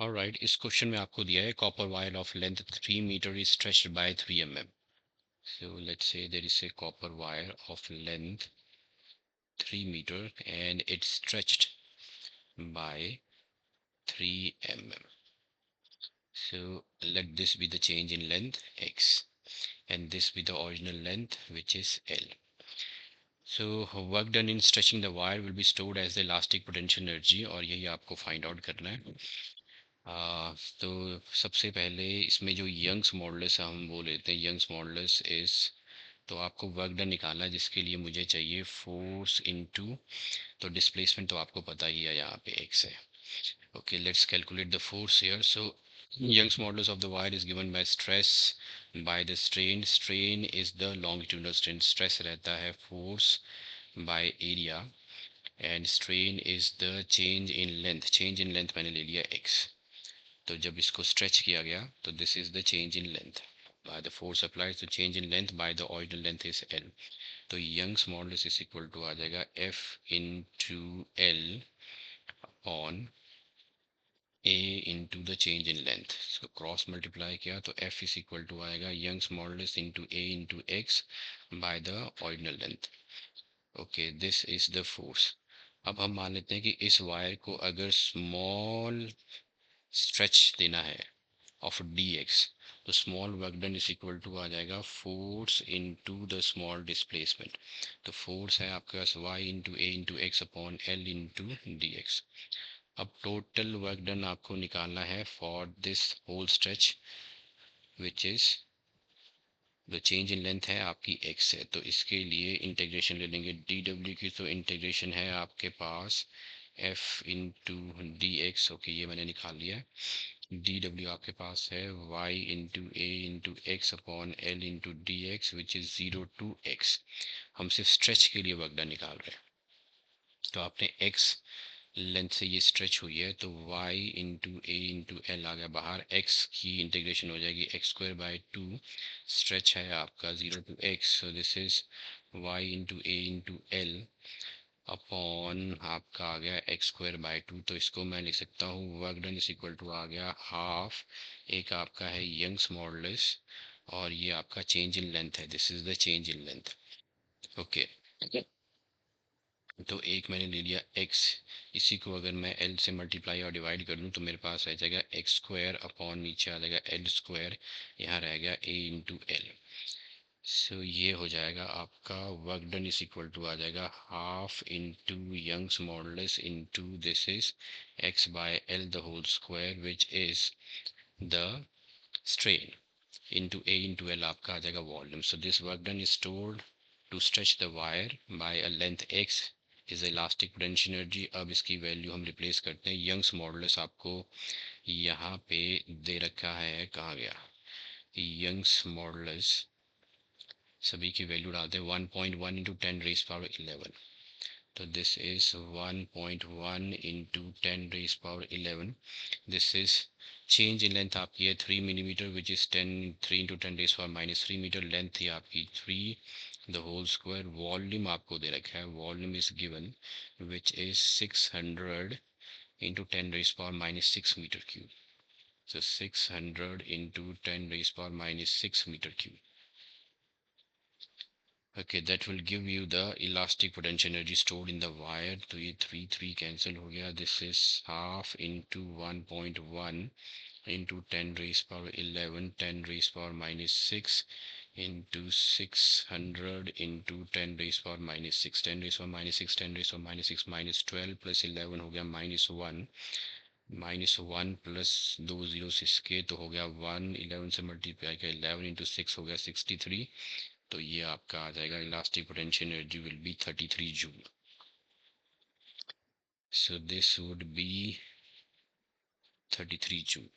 Alright, इस question में आपको दिया है copper wire of length 3 metre is stretched by 3 mm. So let's say there is a copper wire of length 3 meter and it's stretched by 3 mm. So let this be the change in length x and this be the original length which is L. So work done in stretching the wire will be stored as the elastic potential energy और यही आपको find out करना है. तो सबसे पहले इसमें जो यंग्स मॉडुलस हम वो लेते हैं. यंग्स मॉडुलस इज, तो आपको वर्क डन निकालना है जिसके लिए मुझे चाहिए फोर्स इनटू, तो डिस्प्लेसमेंट तो आपको पता ही है यहाँ पे एक्स है. Okay, let's calculate the force here. So Young's modulus of the wire is given by stress by the strain. Strain is the longitudinal strain. Stress रहता है force by area and strain is the change in length. Change in length मैंने ले लिया x. तो जब इसको stretch किया गया तो this is the change in length by the force applied, so change in length by the original length is L. तो Young's modulus is equal to आ जाएगा F into L upon A into the change in length. इसको cross multiply किया तो F is equal to आएगा Young's modulus into A into x by the original length. Okay, this is the force. अब हम मान लेते हैं कि इस वायर को अगर स्मॉल स्ट्रेच देना है ऑफ dx, तो small work done is equal to आ जाएगा force into the small displacement. तो फोर्स है आपके पास y into A into x upon L into D x. अब टोटल वर्क डन आपको निकालना है for this whole stretch which is the change in length है आपकी x है. तो इसके लिए इंटीग्रेशन ले लेंगे डी डब्ल्यू की. तो इंटीग्रेशन है आपके पास f into D x. Okay, ये मैंने निकाल लिया है. डी डब्ल्यू आपके पास है y into A into x upon L into D X which is 0 to x. हम सिर्फ स्ट्रेच के लिए वर्क डन निकाल रहे हैं. तो आपने x लेंथ से ये स्ट्रेच हुई है तो y into A into L आ गया बाहर. x की इंटीग्रेशन हो जाएगी X square by two. Stretch है आपका 0 to x, so this is y into A into L upon आपका आ गया एक्स स्क्वायर बाई टू. तो इसको मैं लिख सकता हूँ work done is equal to आ गया हाफ. एक आपका है यंग्स मॉडुलस और ये आपका चेंज इन लेंथ है. This is the change in length. Okay, तो एक मैंने ले लिया x. इसी को अगर मैं l से मल्टीप्लाई और डिवाइड कर दूँ तो मेरे पास रह जाएगा एक्स स्क्वायर अपॉन नीचे आ जाएगा एल स्क्वायर. यहाँ रह गया a इंटू एल. सो ये हो जाएगा आपका work done is equal to आ जाएगा half into Young's modulus into this is x by L the whole square which is the strain into A into L आपका आ जाएगा volume. So this work done is stored to stretch the wire by a length x is elastic potential energy. अब इसकी value हम replace करते हैं. Young's modulus आपको यहाँ पे दे रखा है, कहाँ गया यंग्स मॉडुलस. सभी की वैल्यू डालते हैं 1.1 इंटू 10 रेज पावर 11. तो this is 1.1 into 10 raise power 11. This is change in length आपकी है 3 millimetre which is 3 into 10 raise power minus 3 metre. Length थी आपकी 3 द होल स्क्वायर. वॉल्यूम आपको दे रखा है, volume is given which is 600 into 10 raise power minus 6 metre cube. So 600 into 10 raised power minus 6 meter cube. Okay, that will give you the elastic potential energy stored in the wire. तो ये 3 cancel हो गया. This is half into 1.1 into 10 raised power 11 10 raised power minus 6 into 600 into 10 raised power minus 6 10 raised power minus 6 10 raised power minus 6 minus 12 plus 11 हो गया -1 plus 2 zero इसके तो हो गया 1. 11 से मल्टीप्लाई किया 11 इंटू 6 हो गया 63. तो ये आपका आ जाएगा elastic potential energy will be 33 joule. So this would be 33 joule.